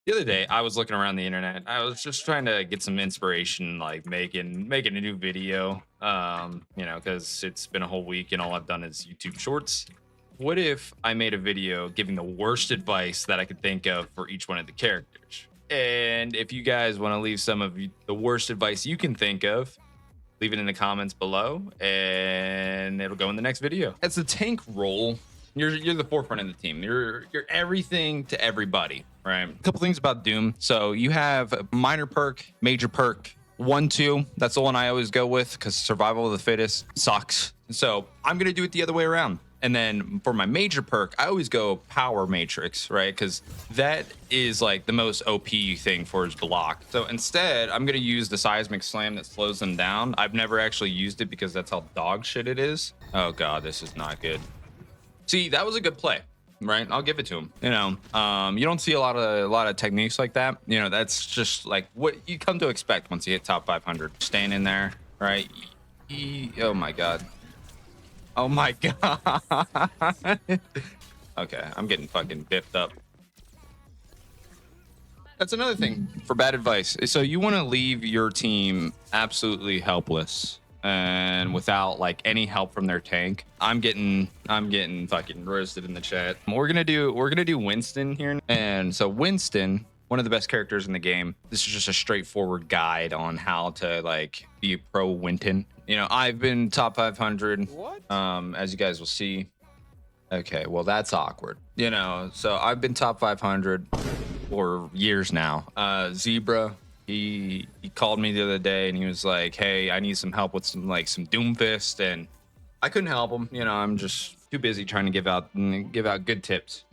The other day, I was looking around the internet. I was just trying to get some inspiration, like making a new video. Because it's been a whole week and all I've done is YouTube Shorts. What if I made a video giving the worst advice that I could think of for each one of the characters? And if you guys want to leave some of the worst advice you can think of, leave it in the comments below, and it'll go in the next video. As a tank role, you're the forefront of the team. You're everything to everybody, right? A couple things about Doom. So you have a minor perk, major perk, 1-2. That's the one I always go with because survival of the fittest sucks. So I'm gonna do it the other way around. And then for my major perk, I always go power matrix, right? Because that is like the most OP thing for his block. So instead, I'm gonna use the seismic slam that slows them down. I've never actually used it because that's how dog shit it is. Oh god, this is not good. See, that was a good play, right? I'll give it to him. You don't see a lot of techniques like that. That's just like what you come to expect once you hit top 500. Staying in there, right? Oh my god. Oh my god. Okay, I'm getting fucking biffed up. That's another thing for bad advice. So you want to leave your team absolutely helpless and without like any help from their tank. I'm getting fucking roasted in the chat. We're gonna do Winston here. And so Winston, one of the best characters in the game. This is just a straightforward guide on how to like be a pro Winton. I've been top 500. What? As you guys will see. Okay, well that's awkward. So I've been top 500 for years now. Zebra, he called me the other day and he was like, hey, I need some help with some Doomfist, and I couldn't help him. I'm just too busy trying to give out good tips.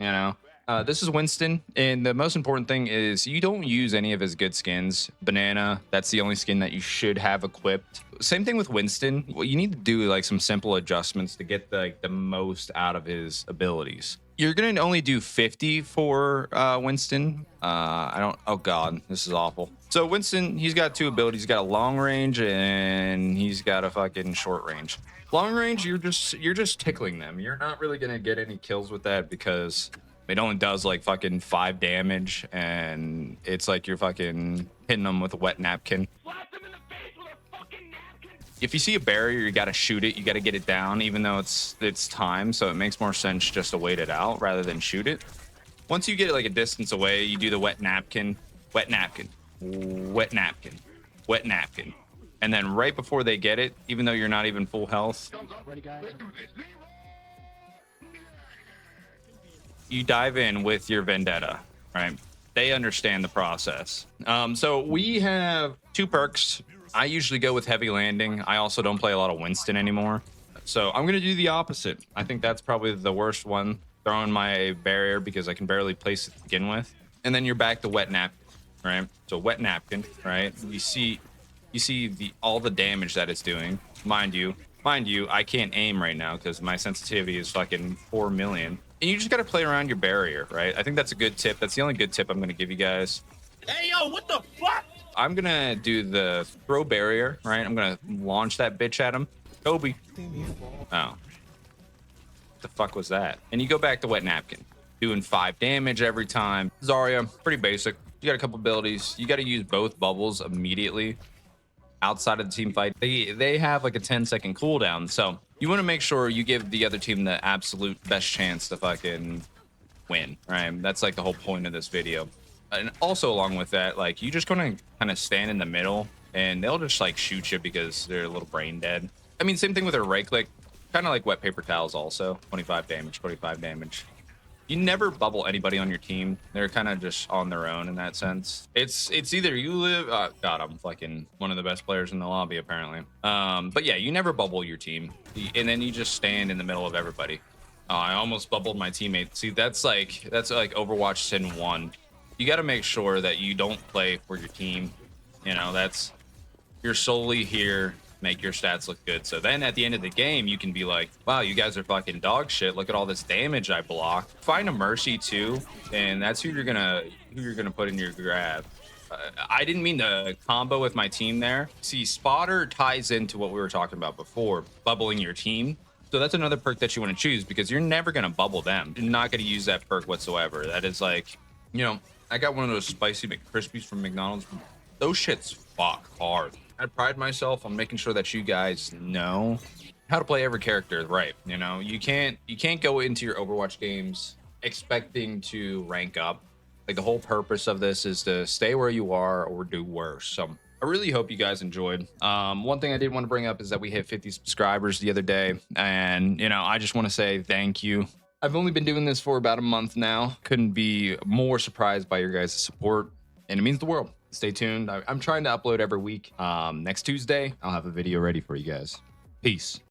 This is Winston, and the most important thing is you don't use any of his good skins. Banana, that's the only skin that you should have equipped. Same thing with Winston. Well, you need to do like some simple adjustments to get the most out of his abilities. You're gonna only do 50 for Winston. Oh god, this is awful. So Winston, he's got two abilities. He's got a long range and he's got a fucking short range. Long range, you're just tickling them. You're not really gonna get any kills with that because it only does like fucking 5 damage, and it's like you're fucking hitting them with a wet napkin. Slap them in the face with a fucking napkin. If you see a barrier, you gotta shoot it. You gotta get it down, even though it's time. So it makes more sense just to wait it out rather than shoot it. Once you get it like a distance away, you do the wet napkin, wet napkin, wet napkin, wet napkin, and then right before they get it, even though you're not even full health, you dive in with your vendetta, right? They understand the process. So we have 2 perks. I usually go with heavy landing. I also don't play a lot of Winston anymore. So I'm gonna do the opposite. I think that's probably the worst one. Throwing my barrier because I can barely place it to begin with. And then you're back to wet napkin, right? So wet napkin, right? You see all the damage that it's doing. Mind you, I can't aim right now because my sensitivity is fucking 4 million. And you just got to play around your barrier, right? I think that's a good tip. That's the only good tip I'm going to give you guys. Hey, yo, what the fuck? I'm going to do the throw barrier, right? I'm going to launch that bitch at him. Kobe. Oh. What the fuck was that? And you go back to wet napkin. Doing 5 damage every time. Zarya, pretty basic. You got a couple abilities. You got to use both bubbles immediately outside of the team fight. They have like a 10-second cooldown. So you want to make sure you give the other team the absolute best chance to fucking win, right? That's like the whole point of this video. And also along with that, like you just gonna kind of stand in the middle and they'll just like shoot you because they're a little brain dead. I mean, same thing with a right click, kind of like wet paper towels also. 25 damage, 25 damage. You never bubble anybody on your team. They're kind of just on their own in that sense. It's either you live. God, I'm fucking one of the best players in the lobby apparently. But yeah, you never bubble your team, and then you just stand in the middle of everybody. I almost bubbled my teammate. See, that's like Overwatch Sin 1. You got to make sure that you don't play for your team. You're solely here. Make your stats look good. So then at the end of the game, you can be like, wow, you guys are fucking dog shit. Look at all this damage I blocked. Find a mercy too, and that's who you're gonna put in your grab. I didn't mean to combo with my team there. See, spotter ties into what we were talking about before, bubbling your team. So that's another perk that you want to choose because you're never gonna bubble them. You're not gonna use that perk whatsoever. That is like, I got one of those spicy McCrispies from McDonald's. Those shits fuck hard. I pride myself on making sure that you guys know how to play every character right. You know, you can't go into your Overwatch games expecting to rank up. Like the whole purpose of this is to stay where you are or do worse. So I really hope you guys enjoyed. One thing I did want to bring up is that we hit 50 subscribers the other day, and you know, I just want to say thank you. I've only been doing this for about a month now. Couldn't be more surprised by your guys' support, and it means the world. Stay tuned. I'm trying to upload every week. Next Tuesday, I'll have a video ready for you guys. Peace.